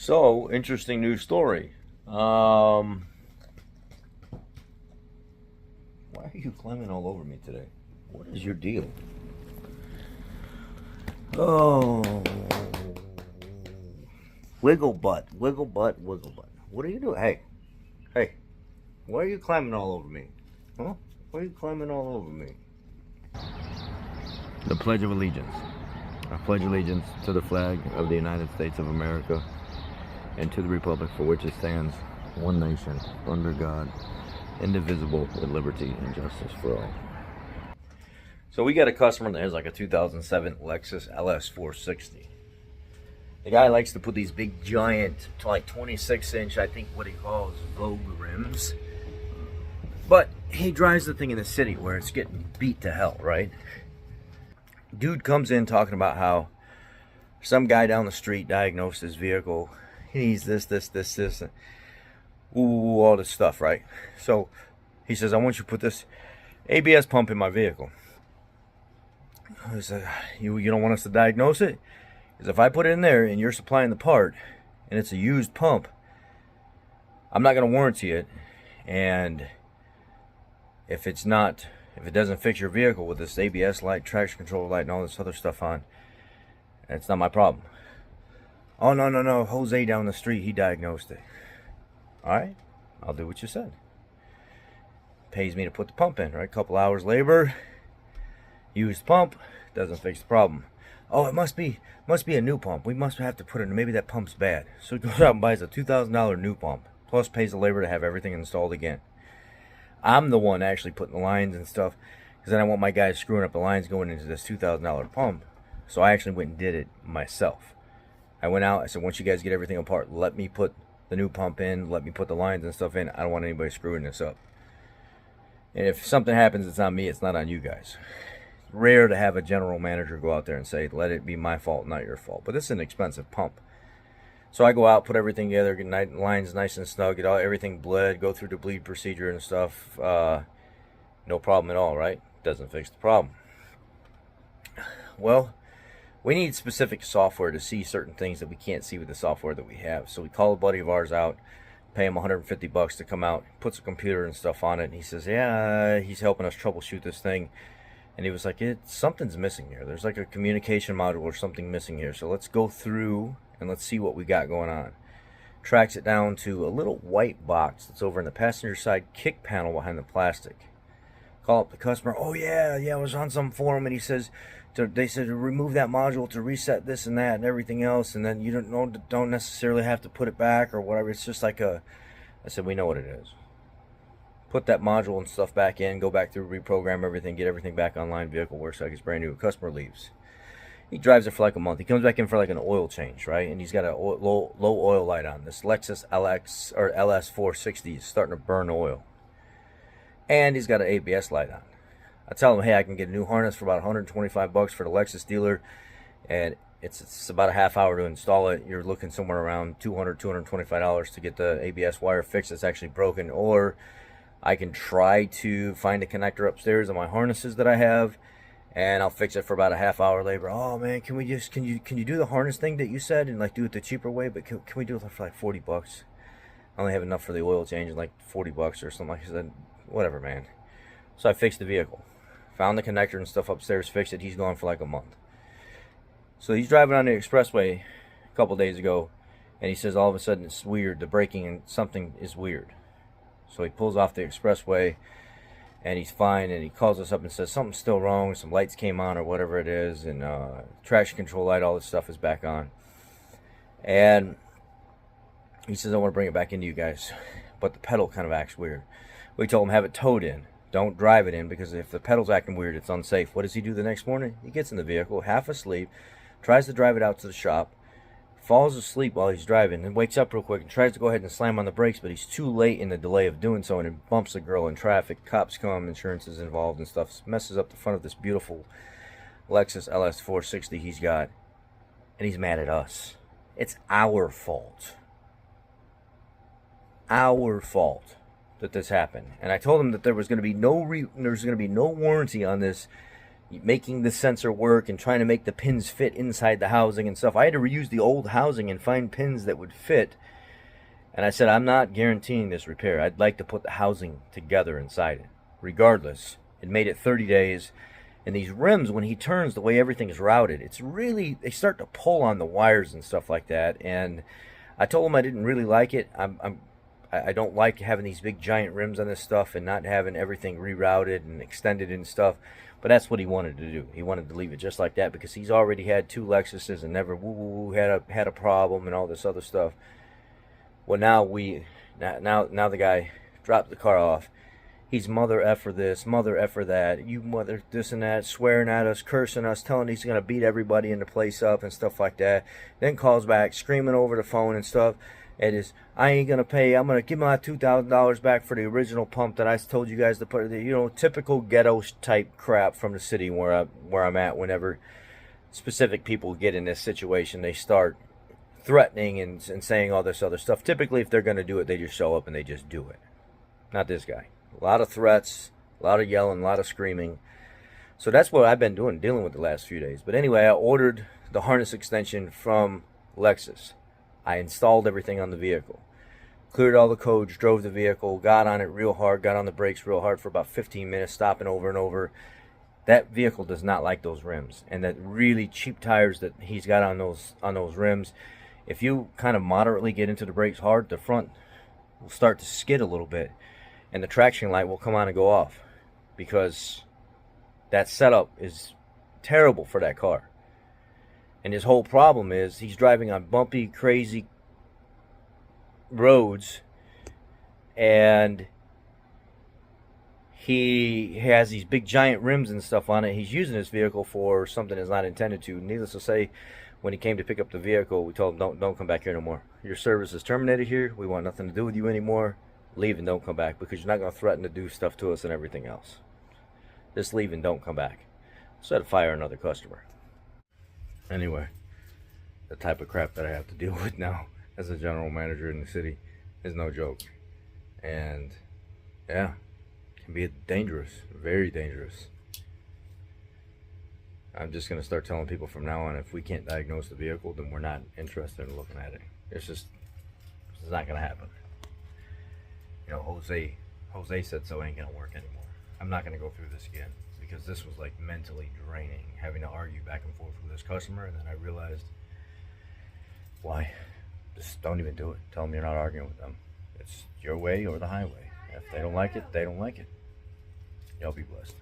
So, interesting news story. Why are you climbing all over me today? What is your deal? Oh, wiggle butt, wiggle butt, wiggle butt. What are you doing? Hey, why are you climbing all over me? Huh? Why are you climbing all over me? The Pledge of Allegiance. I pledge allegiance to the flag of the United States of America and to the republic for which it stands, one nation, under God, indivisible, with liberty and justice for all. So we got a customer that has like a 2007 Lexus LS 460. The guy likes to put these big giant, like 26-inch, I think what he calls Vogue rims. But he drives the thing in the city where it's getting beat to hell, right? Dude comes in talking about how some guy down the street diagnosed his vehicle. He needs this, all this stuff, right? So he says, I want you to put this ABS pump in my vehicle. I said, you don't want us to diagnose it? Because if I put it in there and you're supplying the part and it's a used pump, I'm not going to warranty it. And if it doesn't fix your vehicle with this ABS light, traction control light, and all this other stuff on, it's not my problem. Oh, no. Jose down the street, he diagnosed it. All right, I'll do what you said. Pays me to put the pump in, right? Couple hours labor, used pump, doesn't fix the problem. Oh, it must be a new pump. We must have to put it in. Maybe that pump's bad. So he goes out and buys a $2,000 new pump, plus pays the labor to have everything installed again. I'm the one actually putting the lines and stuff, because I don't want my guys screwing up the lines going into this $2,000 pump. So I actually went and did it myself. I went out, I said, once you guys get everything apart, let me put the new pump in, let me put the lines and stuff in. I don't want anybody screwing this up. And if something happens, it's on me, it's not on you guys. It's rare to have a general manager go out there and say, let it be my fault, not your fault. But this is an expensive pump. So I go out, put everything together, get lines nice and snug, get everything bled, go through the bleed procedure and stuff. No problem at all, right? Doesn't fix the problem. Well, we need specific software to see certain things that we can't see with the software that we have. So we call a buddy of ours out, pay him $150 to come out, puts a computer and stuff on it, and he says, yeah, he's helping us troubleshoot this thing. And he was like, something's missing here. There's like a communication module or something missing here. So let's go through and let's see what we got going on. Tracks it down to a little white box that's over in the passenger side kick panel behind the plastic. Call up the customer. Oh yeah, I was on some forum, and he says, they said to remove that module to reset this and that and everything else, and then you don't necessarily have to put it back or whatever. It's just like I said, we know what it is. Put that module and stuff back in, go back through, reprogram everything, get everything back online, vehicle works like it's brand new. Customer leaves. He drives it for like a month. He comes back in for like an oil change, right? And he's got a low oil light on. This Lexus LS 460 is starting to burn oil. And he's got an ABS light on. I tell him, hey, I can get a new harness for about $125 for the Lexus dealer, and it's about a half hour to install it. You're looking somewhere around $225 to get the ABS wire fixed that's actually broken, or I can try to find a connector upstairs on my harnesses that I have, and I'll fix it for about a half hour labor. Oh man, can you do the harness thing that you said and like do it the cheaper way? But can we do it for like $40? I only have enough for the oil change, like $40 or something like that. Whatever, man. So I fixed the vehicle. Found the connector and stuff upstairs, fixed it. He's gone for like a month. So he's driving on the expressway a couple days ago, and he says all of a sudden it's weird. The braking and something is weird. So he pulls off the expressway, and he's fine, and he calls us up and says something's still wrong. Some lights came on or whatever it is, and traction control light, all this stuff is back on. And he says, I want to bring it back into you guys, but the pedal kind of acts weird. We told him have it towed in. Don't drive it in, because if the pedal's acting weird, it's unsafe. What does he do the next morning? He gets in the vehicle, half asleep, tries to drive it out to the shop, falls asleep while he's driving, and wakes up real quick and tries to go ahead and slam on the brakes, but he's too late in the delay of doing so, and it bumps the girl in traffic. Cops come, insurance is involved and stuff. Messes up the front of this beautiful Lexus LS 460 he's got, and he's mad at us. It's our fault. Our fault that this happened. And I told him that there was going to be no warranty on this making the sensor work and trying to make the pins fit inside the housing and stuff. I had to reuse the old housing and find pins that would fit. And I said, I'm not guaranteeing this repair. I'd like to put the housing together inside it. Regardless, it made it 30 days. And these rims, when he turns, the way everything is routed, it's really, they start to pull on the wires and stuff like that. And I told him I didn't really like it. I don't like having these big giant rims on this stuff and not having everything rerouted and extended and stuff. But that's what he wanted to do. He wanted to leave it just like that because he's already had 2 Lexuses and never had a problem and all this other stuff. Well, now the guy dropped the car off. He's mother effer this, mother effer that, you mother this and that, swearing at us, cursing us, telling he's gonna beat everybody in the place up and stuff like that. Then calls back, screaming over the phone and stuff. It is, I ain't gonna pay. I'm gonna give my $2,000 back for the original pump that I told you guys to put. Typical ghetto type crap from the city where I'm at. Whenever specific people get in this situation, they start threatening and saying all this other stuff. Typically, if they're gonna do it, they just show up and they just do it. Not this guy. A lot of threats, a lot of yelling, a lot of screaming. So that's what I've been dealing with the last few days. But anyway, I ordered the harness extension from Lexus. I installed everything on the vehicle, cleared all the codes, drove the vehicle, got on it real hard, got on the brakes real hard for about 15 minutes, stopping over and over. That vehicle does not like those rims, and that really cheap tires that he's got on those rims. If you kind of moderately get into the brakes hard, the front will start to skid a little bit, and the traction light will come on and go off because that setup is terrible for that car. And his whole problem is he's driving on bumpy, crazy roads, and he has these big giant rims and stuff on it. He's using his vehicle for something that's not intended to. Needless to say, when he came to pick up the vehicle, we told him, don't come back here no more. Your service is terminated here. We want nothing to do with you anymore. Leave and don't come back, because you're not going to threaten to do stuff to us and everything else. Just leave and don't come back. So I had to fire another customer. Anyway, the type of crap that I have to deal with now as a general manager in the city is no joke. And yeah, it can be dangerous, very dangerous. I'm just going to start telling people from now on, if we can't diagnose the vehicle, then we're not interested in looking at it. It's not going to happen. You know, Jose said so, it ain't going to work anymore. I'm not going to go through this again, because this was like mentally draining, having to argue back and forth with this customer. And then I realized, why? Just don't even do it. Tell them you're not arguing with them. It's your way or the highway. If they don't like it, they don't like it. Y'all be blessed.